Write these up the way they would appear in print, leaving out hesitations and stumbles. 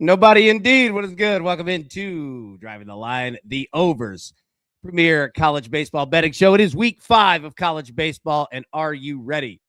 Nobody indeed. What is good? Welcome into Driving the Line, the Overs premier college baseball betting show. It is week 5 of college baseball, and are you ready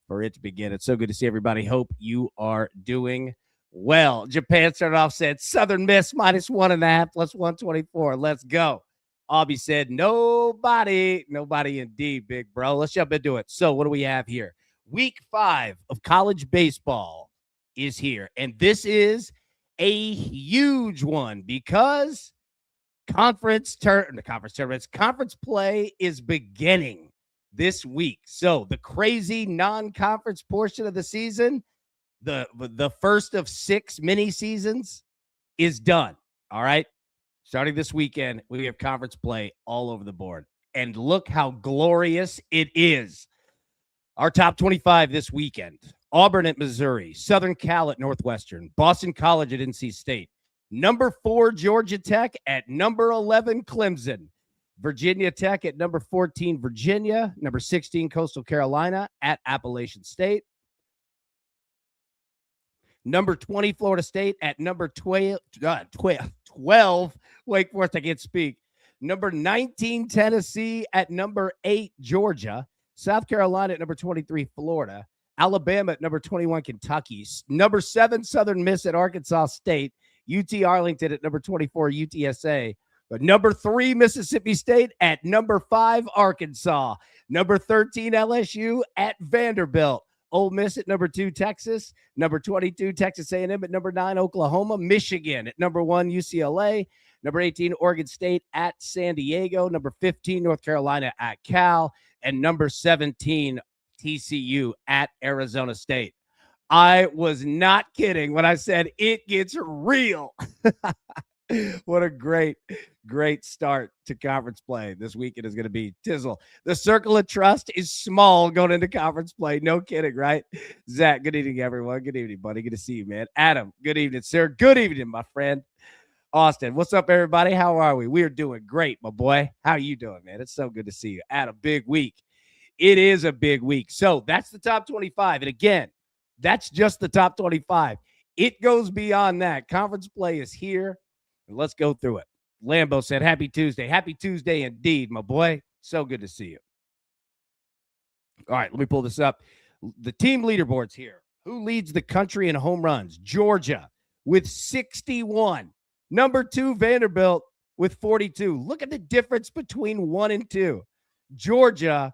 for it to begin? It's so good to see everybody. Hope you are doing well. Japan started off, said Southern Miss -1.5 plus 124. Let's go. Albie said nobody indeed, big bro. Let's jump into it. So what do we have here? Week 5 of college baseball is here, and this is a huge one because conference play is beginning this week. So the crazy non-conference portion of the season, the first of 6 mini seasons, is done. All right. Starting this weekend, we have conference play all over the board. And look how glorious it is. Our top 25 this weekend: Auburn at Missouri, Southern Cal at Northwestern, Boston College at NC State, number 4 Georgia Tech at number 11 Clemson, Virginia Tech at number 14 Virginia, number 16 Coastal Carolina at Appalachian State, number 20 Florida State at number 12 Wake Forest, I can't speak, number 19 Tennessee at number 8 Georgia, South Carolina at number 23 Florida, Alabama at number 21 Kentucky, number 7 Southern Miss at Arkansas State, UT Arlington at number 24 UTSA, number 3 Mississippi State at number 5 Arkansas, number 13 LSU at Vanderbilt, Ole Miss at number 2 Texas, number 22 Texas A&M at number 9 Oklahoma, Michigan at number 1 UCLA, number 18 Oregon State at San Diego, number 15 North Carolina at Cal, and number 17 TCU at Arizona State. I was not kidding when I said it gets real. What a great start to conference play. This weekend is going to be tizzle. The circle of trust is small going into conference play. No kidding, right? Zach, good evening, everyone. Good evening, buddy. Good to see you, man. Adam, good evening, sir. Good evening, my friend. Austin, what's up, everybody? How are we? We are doing great, my boy. How you doing, man? It's so good to see you. Adam, big week. It is a big week. So that's the top 25. And again, that's just the top 25. It goes beyond that. Conference play is here. And let's go through it. Lambo said, happy Tuesday. Happy Tuesday indeed, my boy. So good to see you. All right, let me pull this up. The team leaderboard's here. Who leads the country in home runs? Georgia with 61. Number 2, Vanderbilt with 42. Look at the difference between 1 and 2. Georgia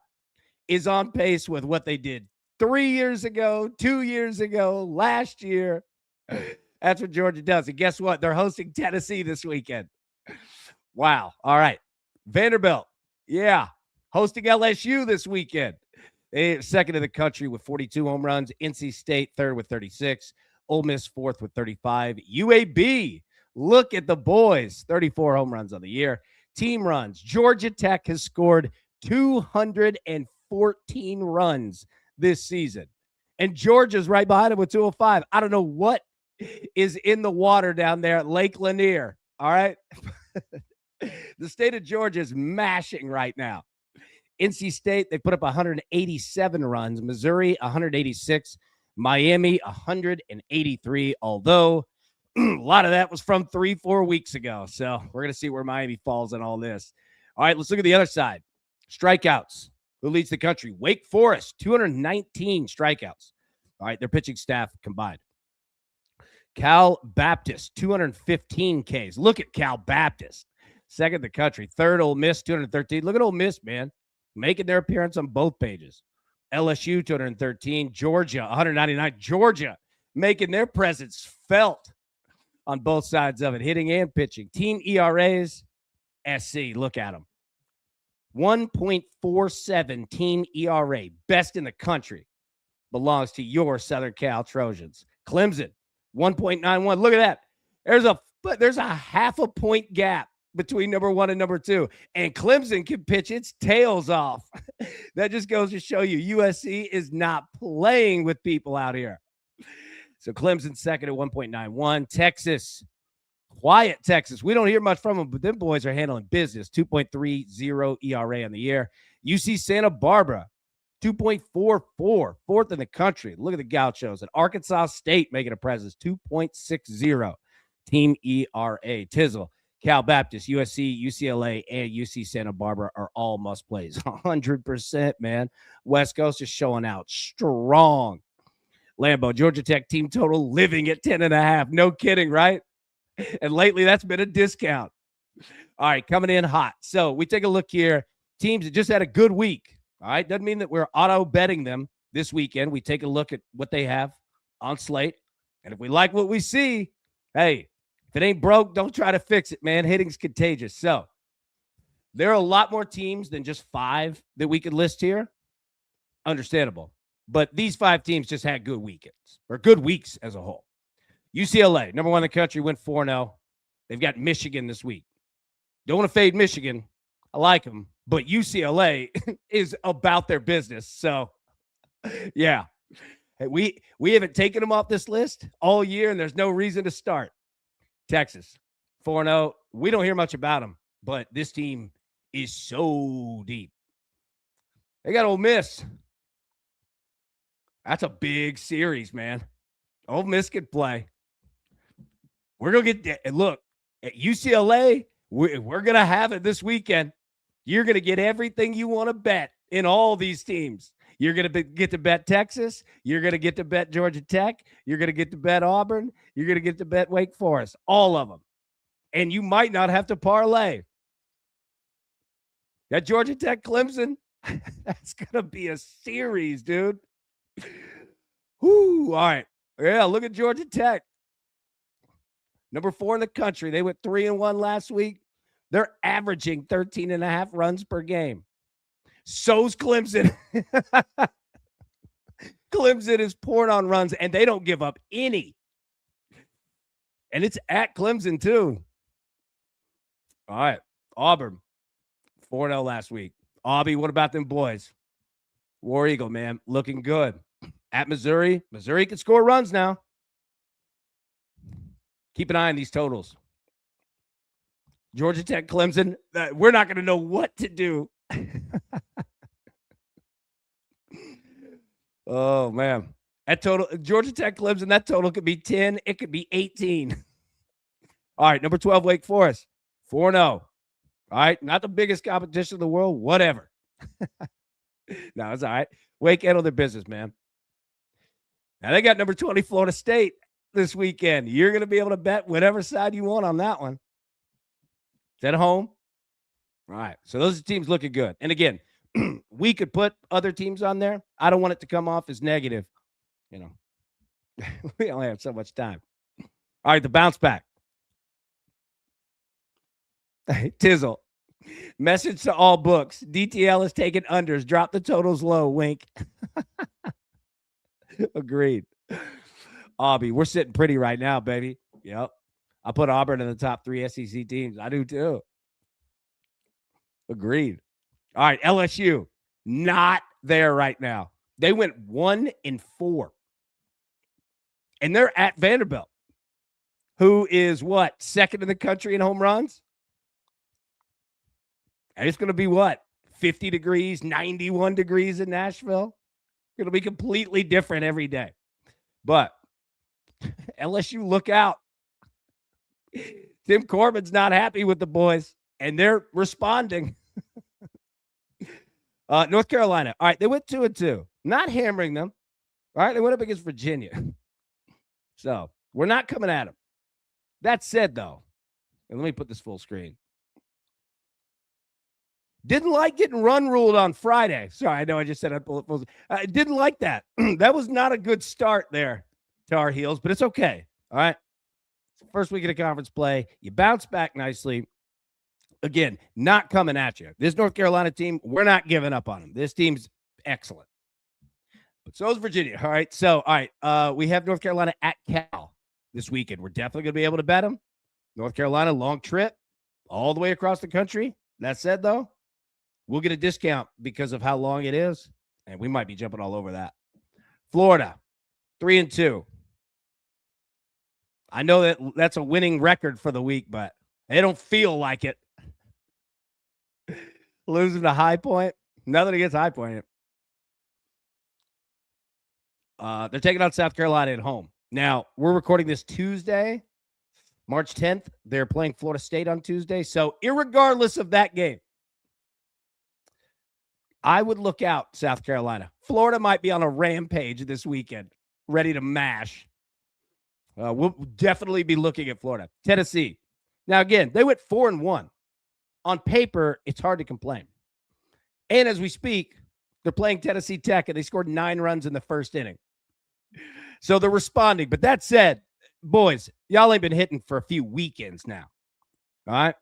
is on pace with what they did 3 years ago, 2 years ago, last year. That's what Georgia does. And guess what? They're hosting Tennessee this weekend. Wow. All right. Vanderbilt, yeah, hosting LSU this weekend. They're second in the country with 42 home runs. NC State third with 36. Ole Miss fourth with 35. UAB, look at the boys, 34 home runs on the year. Team runs, Georgia Tech has scored 214 runs this season. And Georgia's right behind him with 205. I don't know what is in the water down there at Lake Lanier. All right. The state of Georgia is mashing right now. NC State, they put up 187 runs. Missouri, 186. Miami, 183. Although a lot of that was from 3-4 weeks ago. So we're going to see where Miami falls in all this. All right, let's look at the other side. Strikeouts. Who leads the country? Wake Forest, 219 strikeouts. All right, their pitching staff combined. Cal Baptist, 215 Ks. Look at Cal Baptist. Second in the country. Third, Ole Miss, 213. Look at Ole Miss, man. Making their appearance on both pages. LSU, 213. Georgia, 199. Georgia making their presence felt on both sides of it, hitting and pitching. Team ERAs, SC, look at them. 1.47 team ERA, best in the country, belongs to your Southern Cal Trojans. Clemson, 1.91. Look at that. There's a half a point gap between number 1 and number 2, and Clemson can pitch its tails off. That just goes to show you USC is not playing with people out here. So Clemson second at 1.91. Texas, quiet Texas. We don't hear much from them, but them boys are handling business. 2.30 ERA on the year. UC Santa Barbara, 2.44, fourth in the country. Look at the Gauchos. And Arkansas State making a presence, 2.60. Team ERA. Tizzle, Cal Baptist, USC, UCLA, and UC Santa Barbara are all must plays. 100%, man. West Coast is showing out strong. Lambeau, Georgia Tech team total living at 10.5. No kidding, right? And lately that's been a discount. All right, coming in hot. So we take a look here. Teams that just had a good week. All right, doesn't mean that we're auto betting them this weekend. We take a look at what they have on slate. And if we like what we see, hey, if it ain't broke, don't try to fix it, man. Hitting's contagious. So there are a lot more teams than just 5 that we could list here. Understandable. But these 5 teams just had good weekends or good weeks as a whole. UCLA, number 1 in the country, went 4-0. They've got Michigan this week. Don't want to fade Michigan. I like them. But UCLA is about their business. So, yeah. We haven't taken them off this list all year, and there's no reason to start. Texas, 4-0. We don't hear much about them, but this team is so deep. They got Ole Miss. That's a big series, man. Ole Miss could play. We're going to get – and look, at UCLA, we're going to have it this weekend. You're going to get everything you want to bet in all these teams. You're going to get to bet Texas. You're going to get to bet Georgia Tech. You're going to get to bet Auburn. You're going to get to bet Wake Forest. All of them. And you might not have to parlay. That Georgia Tech Clemson, that's going to be a series, dude. Whoo, all right. Yeah, look at Georgia Tech. Number 4 in the country. They went 3-1 last week. They're averaging 13.5 runs per game. So's Clemson. Clemson is pouring on runs, and they don't give up any. And it's at Clemson, too. All right. Auburn, 4-0 last week. Aubie, what about them boys? War Eagle, man, looking good. At Missouri, Missouri can score runs now. Keep an eye on these totals. Georgia Tech, Clemson, we're not going to know what to do. Oh, man. That total, Georgia Tech, Clemson, that total could be 10. It could be 18. All right, number 12, Wake Forest, 4-0. All right, not the biggest competition in the world, whatever. No, it's all right. Wake handle their business, man. Now, they got number 20, Florida State this weekend. You're going to be able to bet whatever side you want on that one. It's at home. All right, so those teams looking good. And again, we could put other teams on there. I don't want it to come off as negative. You know, we only have so much time. All right, the bounce back. Tizzle. Message to all books. DTL is taking unders. Drop the totals low. Wink. Agreed. Aubie, we're sitting pretty right now, baby. Yep. I put Auburn in the top 3 SEC teams. I do too. Agreed. All right, LSU, not there right now. They went 1-4. And they're at Vanderbilt, who is what? Second in the country in home runs? And it's going to be what? 50 degrees, 91 degrees in Nashville? It'll be completely different every day. But LSU, look out. Tim Corbin's not happy with the boys, and they're responding. North Carolina. All right, they went 2-2. Not hammering them. All right, they went up against Virginia. So we're not coming at them. That said, though, and let me put this full screen. Didn't like getting run ruled on Friday. Sorry, I know I just said I didn't like that. That was not a good start there, Tar Heels, but it's okay. All right. First week of the conference play. You bounce back nicely. Again, not coming at you. This North Carolina team, we're not giving up on them. This team's excellent. But so is Virginia. All right. So, all right. We have North Carolina at Cal this weekend. We're definitely going to be able to bet them. North Carolina, long trip all the way across the country. That said, though, we'll get a discount because of how long it is, and we might be jumping all over that. Florida, 3-2. I know that that's a winning record for the week, but they don't feel like it. Losing to High Point. Nothing against High Point. They're taking on South Carolina at home. Now, we're recording this Tuesday. March 10th, they're playing Florida State on Tuesday. So, irregardless of that game, I would look out South Carolina. Florida might be on a rampage this weekend, ready to mash. We'll definitely be looking at Florida. Tennessee. Now, again, they went 4-1. On paper, it's hard to complain. And as we speak, they're playing Tennessee Tech, and they scored 9 runs in the first inning. So they're responding. But that said, boys, y'all ain't been hitting for a few weekends now. All right?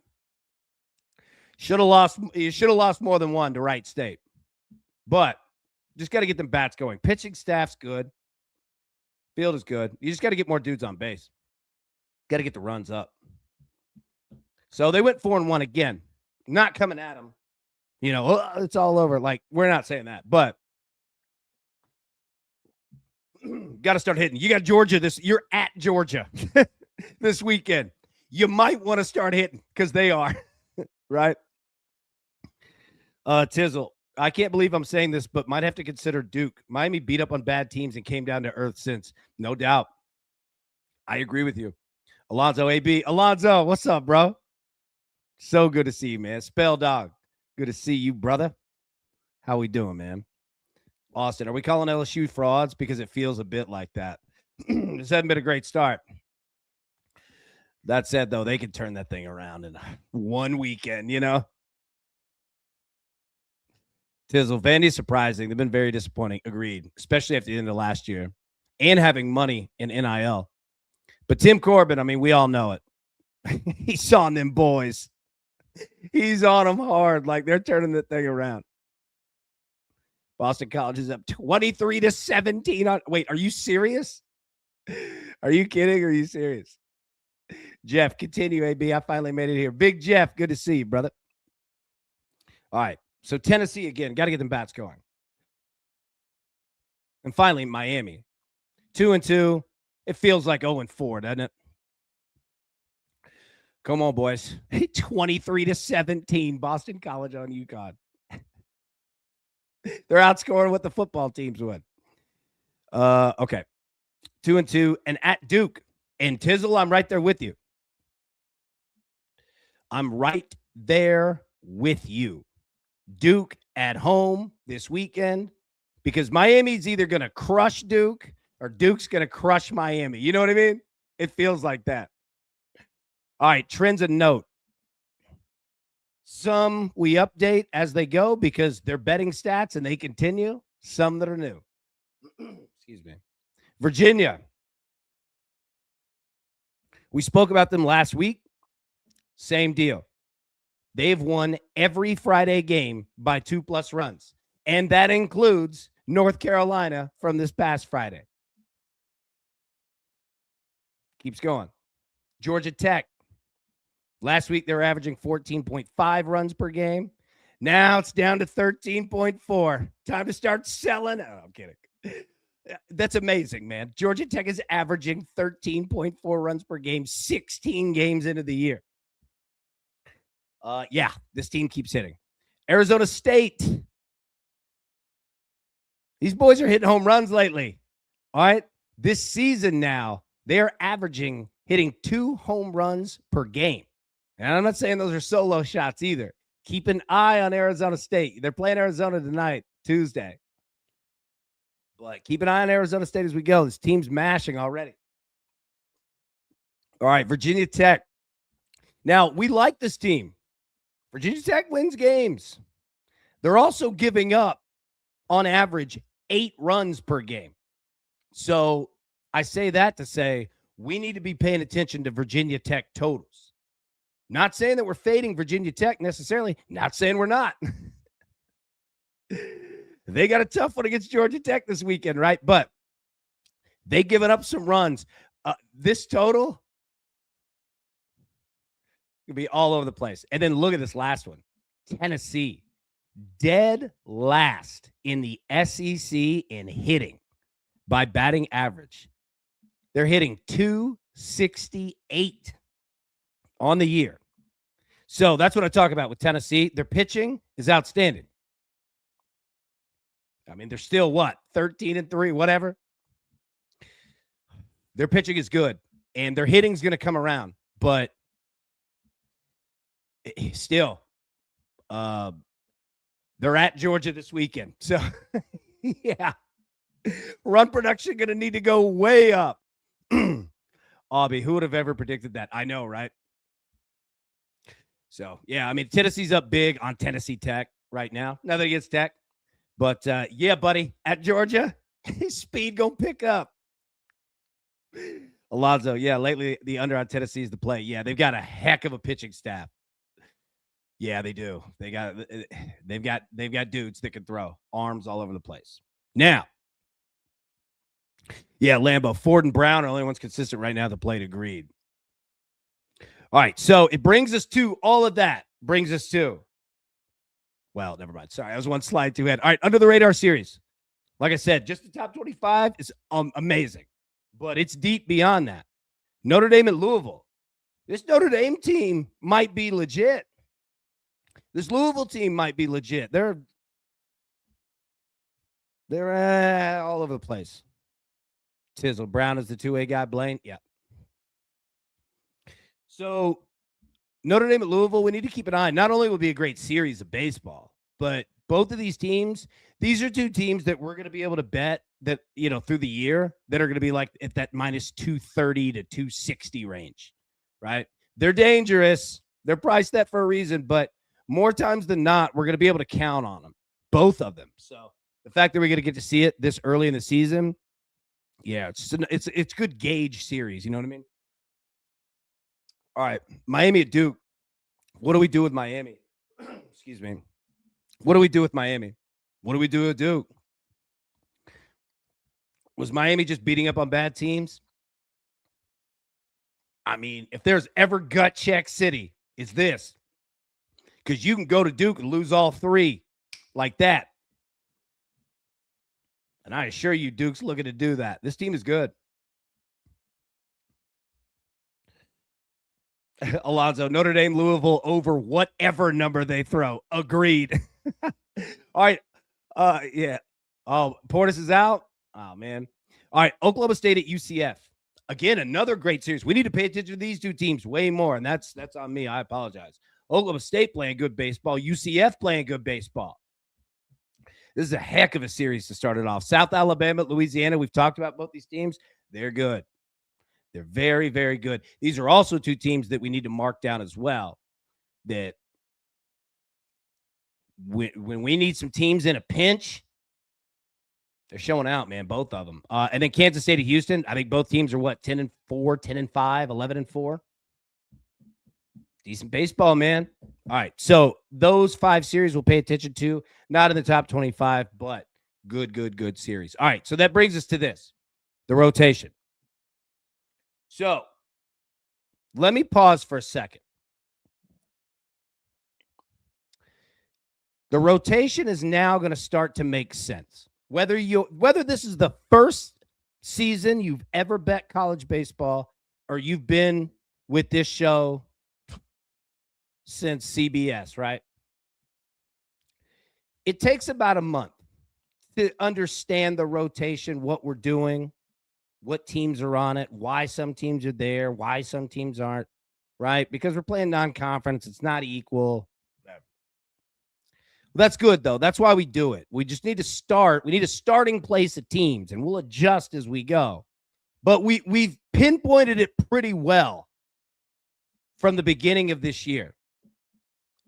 You should have lost more than one to Wright State. But just got to get them bats going. Pitching staff's good. Field is good. You just got to get more dudes on base. Got to get the runs up. So they went 4-1 again. Not coming at them. You know, it's all over. Like, we're not saying that. But got to start hitting. You got Georgia you're at Georgia this weekend. You might want to start hitting because they are. Right? Tizzle. I can't believe I'm saying this, but might have to consider Duke. Miami beat up on bad teams and came down to earth since. No doubt. I agree with you. Alonzo AB. Alonzo, what's up, bro? So good to see you, man. Spell Dog. Good to see you, brother. How we doing, man? Austin, are we calling LSU frauds? Because it feels a bit like that. This hasn't been a great start. That said, though, they could turn that thing around in one weekend, you know? Tizzle, Vandy's surprising. They've been very disappointing. Agreed. Especially after the end of last year and having money in NIL. But Tim Corbin, I mean, we all know it. He's on them boys. He's on them hard. Like, they're turning that thing around. Boston College is up 23-17. Wait, are you serious? Are you kidding? Or are you serious? Jeff, continue, AB. I finally made it here. Big Jeff, good to see you, brother. All right. So Tennessee, again, got to get them bats going. And finally, Miami. 2-2. It feels like 0-4, doesn't it? Come on, boys. 23-17, Boston College on UConn. They're outscoring what the football teams would. Okay. 2-2. And at Duke. And Tizzle, I'm right there with you. I'm right there with you. Duke at home this weekend, because Miami's either going to crush Duke or Duke's going to crush Miami. You know what I mean? It feels like that. All right, trends and note. Some we update as they go because they're betting stats and they continue. Some that are new. Excuse me. Virginia. We spoke about them last week. Same deal. They've won every Friday game by 2+ runs. And that includes North Carolina from this past Friday. Keeps going. Georgia Tech. Last week, they were averaging 14.5 runs per game. Now it's down to 13.4. Time to start selling. Oh, I'm kidding. That's amazing, man. Georgia Tech is averaging 13.4 runs per game, 16 games into the year. Yeah, this team keeps hitting. Arizona State. These boys are hitting home runs lately. All right. This season now, they are hitting 2 home runs per game. And I'm not saying those are solo shots either. Keep an eye on Arizona State. They're playing Arizona tonight, Tuesday. But keep an eye on Arizona State as we go. This team's mashing already. All right, Virginia Tech. Now, we like this team. Virginia Tech wins games. They're also giving up, on average, 8 runs per game. So I say that to say we need to be paying attention to Virginia Tech totals. Not saying that we're fading Virginia Tech necessarily. Not saying we're not. They got a tough one against Georgia Tech this weekend, right? But they given up some runs. This total could be all over the place. And then look at this last one. Tennessee, dead last in the SEC in hitting by batting average. They're hitting 268 on the year. So that's what I talk about with Tennessee. Their pitching is outstanding. I mean, they're still 13-3, whatever. Their pitching is good, and their hitting is going to come around. But still, they're at Georgia this weekend. So, yeah, run production going to need to go way up. Aubie, who would have ever predicted that? I know, right? So, yeah, I mean, Tennessee's up big on Tennessee Tech right now. Nothing against Tech. But, yeah, buddy, at Georgia, speed going to pick up. Alonzo, yeah, lately the under on Tennessee is the play. Yeah, they've got a heck of a pitching staff. Yeah, they do. They've got dudes that can throw arms all over the place. Now, yeah, Lambeau, Ford, and Brown are the only ones consistent right now at the plate. Agreed. All right, so it brings us to all of that. Brings us to, well, never mind. Sorry, I was one slide too ahead. All right, under the radar series. Like I said, just the top 25 is amazing, but it's deep beyond that. Notre Dame and Louisville. This Notre Dame team might be legit. This Louisville team might be legit. They're all over the place. Tizzle Brown is the two-way guy. Blaine, yeah. So Notre Dame at Louisville, we need to keep an eye. Not only will be a great series of baseball, but both of these teams, these are two teams that we're going to be able to bet that, you know, through the year that are going to be like at that minus 230 to 260 range, right? They're dangerous. They're priced that for a reason, but more times than not, we're going to be able to count on them, both of them. So the fact that we're going to get to see it this early in the season, yeah, it's good gauge series. You know what I mean? All right, Miami at Duke. What do we do with Miami? Excuse me. What do we do with Miami? What do we do with Duke? Was Miami just beating up on bad teams? I mean, if there's ever gut check city, it's this. Because you can go to Duke and lose all three like that. And I assure you, Duke's looking to do that. This team is good. Alonzo, Notre Dame, Louisville over whatever number they throw. Agreed. All right. Yeah. Oh, Portis is out. Oh, man. All right. Oklahoma State at UCF. Again, another great series. We need to pay attention to these two teams way more, and that's on me. I apologize. Oklahoma State playing good baseball. UCF playing good baseball. This is a heck of a series to start it off. South Alabama, Louisiana. We've talked about both these teams. They're good. They're very, very good. These are also two teams that we need to mark down as well. That when we need some teams in a pinch, they're showing out, man, both of them. And then Kansas State and Houston, I think both teams are 10-4, 10-5, 11-4. Decent baseball, man. All right, so those 5 series we'll pay attention to. Not in the top 25, but good series. All right, so that brings us to this, the rotation. So let me pause for a second. The rotation is now going to start to make sense. Whether this is the first season you've ever bet college baseball or you've been with this show since CBS, right? It takes about a month to understand the rotation, what we're doing, what teams are on it, why some teams are there, why some teams aren't, right? Because we're playing non-conference. It's not equal. That's good, though. That's why we do it. We just need to start. We need a starting place of teams, and we'll adjust as we go. But we've pinpointed it pretty well from the beginning of this year.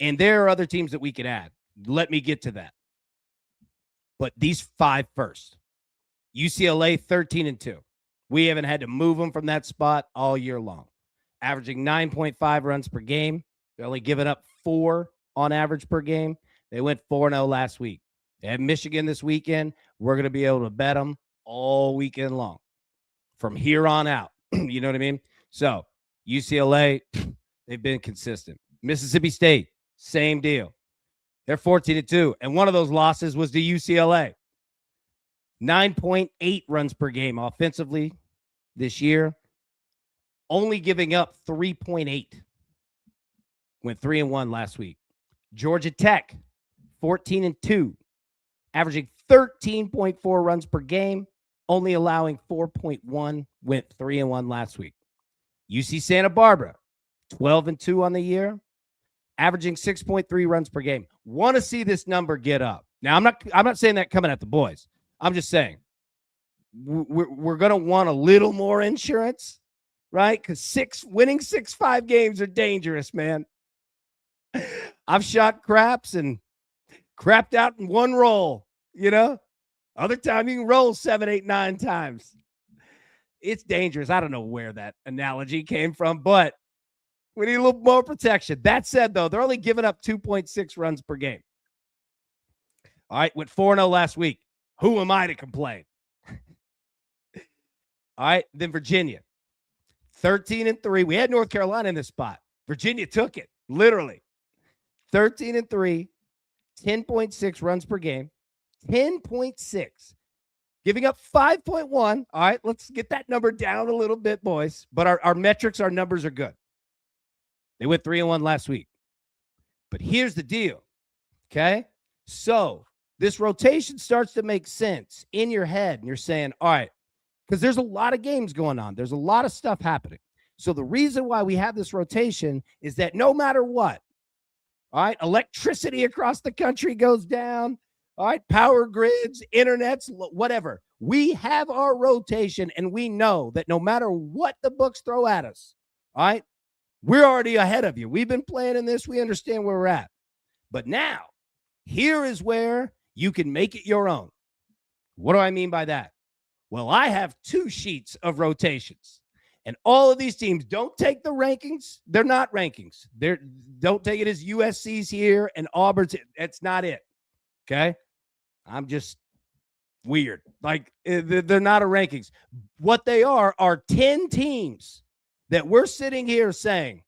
And there are other teams that we could add. Let me get to that. But these 5 first. UCLA, 13-2. We haven't had to move them from that spot all year long. Averaging 9.5 runs per game. They're only giving up 4 on average per game. They went 4-0 last week. They have Michigan this weekend. We're going to be able to bet them all weekend long from here on out. You know what I mean? So UCLA, they've been consistent. Mississippi State, same deal. They're 14-2. And one of those losses was to UCLA. 9.8 runs per game offensively this year. Only giving up 3.8. Went 3-1 last week. Georgia Tech, 14-2, averaging 13.4 runs per game, only allowing 4.1, went 3-1 last week. UC Santa Barbara, 12-2 on the year, averaging 6.3 runs per game. Want to see this number get up. Now, I'm not saying that coming at the boys. I'm just saying we're going to want a little more insurance, right? Because winning 6-5 games are dangerous, man. I've shot craps and crapped out in one roll, Other time you can roll 7, 8, 9 times. It's dangerous. I don't know where that analogy came from, but we need a little more protection. That said, though, they're only giving up 2.6 runs per game. All right, went 4-0 last week. Who am I to complain? All right, then Virginia, 13-3. We had North Carolina in this spot. Virginia took it, literally. 13-3, 10.6 runs per game, 10.6. Giving up 5.1. All right, let's get that number down a little bit, boys. But our metrics, our numbers are good. They went 3-1 last week. But here's the deal, okay? So this rotation starts to make sense in your head, and you're saying, all right, because there's a lot of games going on. There's a lot of stuff happening. So the reason why we have this rotation is that no matter what, all right, electricity across the country goes down, all right, power grids, internets, whatever. We have our rotation, and we know that no matter what the books throw at us, all right, we're already ahead of you. We've been planning this. We understand where we're at. But now, here is where you can make it your own. What do I mean by that? Well, I have 2 sheets of rotations. And all of these teams, don't take the rankings. They're not rankings. Don't take it as USC's here and Auburn's. That's not it. Okay? I'm just weird. Like, they're not a rankings. What they are 10 teams that we're sitting here saying,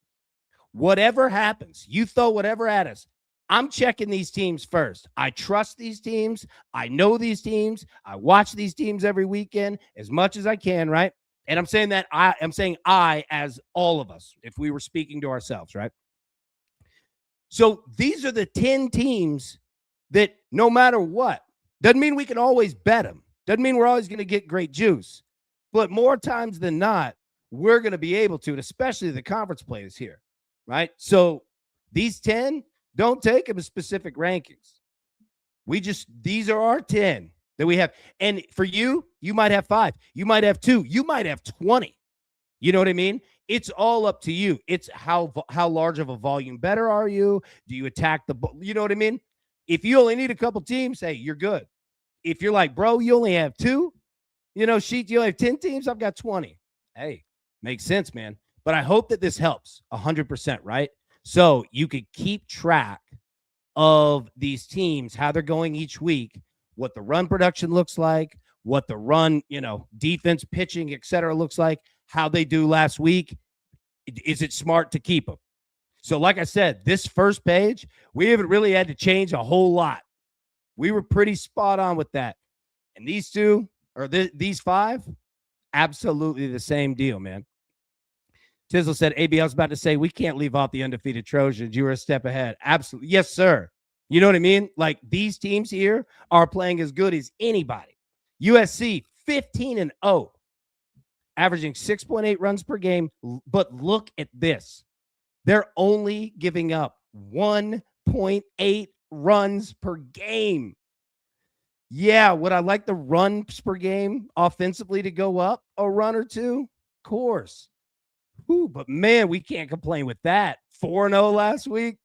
whatever happens, you throw whatever at us, I'm checking these teams first. I trust these teams. I know these teams. I watch these teams every weekend as much as I can, right? And I'm saying that I'm saying I as all of us, if we were speaking to ourselves, right? So these are the 10 teams that no matter what, doesn't mean we can always bet them. Doesn't mean we're always going to get great juice. But more times than not, we're going to be able to, and especially the conference players here, right? So these 10, don't take them as specific rankings. These are our 10 that we have. And for you, you might have 5. You might have 2. You might have 20. You know what I mean? It's all up to you. It's how large of a volume better are you? Do you attack you know what I mean? If you only need a couple teams, hey, you're good. If you're like, bro, you only have 2, sheet, you only have 10 teams, I've got 20. Hey, makes sense, man. But I hope that this helps 100%, right? So you could keep track of these teams, how they're going each week, what the run production looks like, what the run, defense, pitching, et cetera, looks like, how they do last week. Is it smart to keep them? So like I said, this first page, we haven't really had to change a whole lot. We were pretty spot on with that. And these 2, or these 5, absolutely the same deal, man. Tizzle said, AB, I was about to say, we can't leave off the undefeated Trojans. You were a step ahead. Absolutely. Yes, sir. You know what I mean? Like, these teams here are playing as good as anybody. USC, 15-0, averaging 6.8 runs per game. But look at this. They're only giving up 1.8 runs per game. Yeah, would I like the runs per game offensively to go up a run or 2? Of course. But, man, we can't complain with that. 4-0 last week.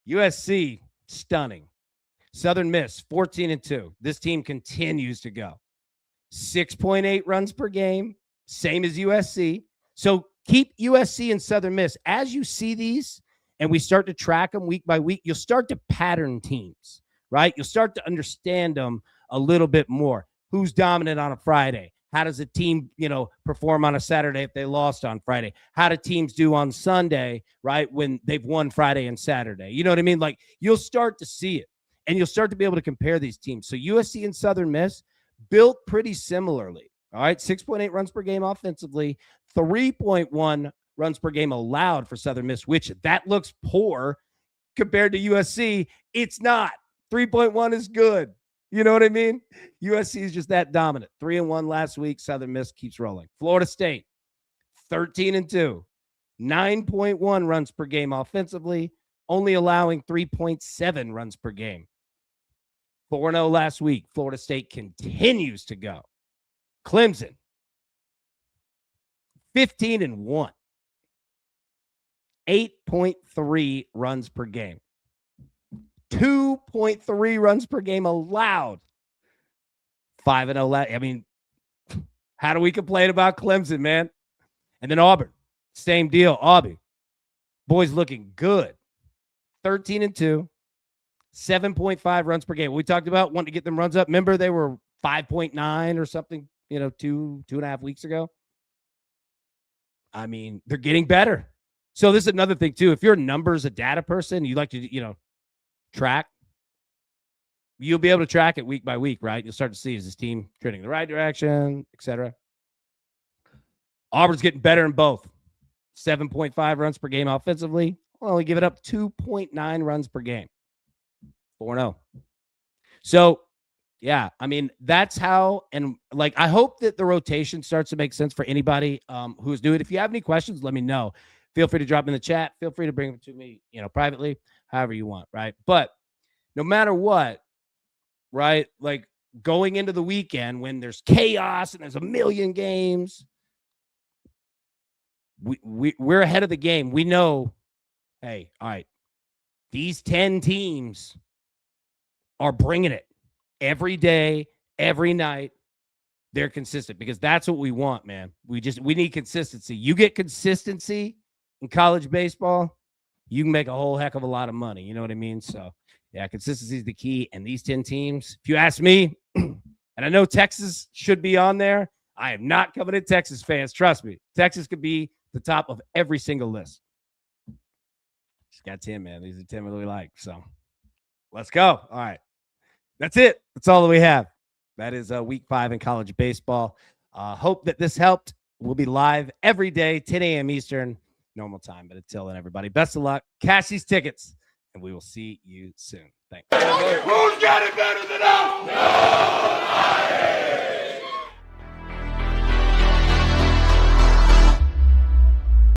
USC, stunning. Southern Miss, 14-2. This team continues to go. 6.8 runs per game, same as USC. So keep USC and Southern Miss. As you see these and we start to track them week by week, you'll start to pattern teams, right? You'll start to understand them a little bit more. Who's dominant on a Friday? How does a team, perform on a Saturday if they lost on Friday? How do teams do on Sunday, right, when they've won Friday and Saturday? You know what I mean? Like, you'll start to see it, and you'll start to be able to compare these teams. So USC and Southern Miss built pretty similarly, all right? 6.8 runs per game offensively, 3.1 runs per game allowed for Southern Miss, which that looks poor compared to USC. It's not. 3.1 is good. You know what I mean? USC is just that dominant. 3-1 last week. Southern Miss keeps rolling. Florida State, 13-2. 9.1 runs per game offensively, only allowing 3.7 runs per game. 4-0 last week. Florida State continues to go. Clemson, 15-1. 8.3 runs per game. 2.3 runs per game allowed. 5-0. I mean, how do we complain about Clemson, man? And then Auburn, same deal. Auburn, boys looking good. 13-2, 7.5 runs per game. We talked about wanting to get them runs up. Remember, they were 5.9 or something, 2.5 weeks ago. I mean, they're getting better. So this is another thing, too. If you're numbers, a data person, you like to, track, you'll be able to track it week by week, right? You'll start to see, is this team trending in the right direction, etc. Auburn's getting better in both. 7.5 runs per game offensively. Only give it up 2.9 runs per game. 4-0. So, yeah, I mean, that's how, and I hope that the rotation starts to make sense for anybody who's new. If you have any questions, let me know. Feel free to drop in the chat. Feel free to bring them to me, privately, however you want, right? But no matter what, right, going into the weekend when there's chaos and there's a million games, we're ahead of the game. We know, hey, all right, these 10 teams are bringing it every day, every night. They're consistent because that's what we want, man. We need consistency. You get consistency in college baseball, you can make a whole heck of a lot of money. You know what I mean? So, yeah, consistency is the key. And these 10 teams, if you ask me, and I know Texas should be on there, I am not coming at Texas fans. Trust me. Texas could be the top of every single list. Just got 10, man. These are 10 we really like. So, let's go. All right. That's it. That's all that we have. That is week 5 in college baseball. Hope that this helped. We'll be live every day, 10 a.m. Eastern. Normal time, but until then, everybody, best of luck. Cash these tickets, and we will see you soon. Thanks. Who's got it better than us? Nobody.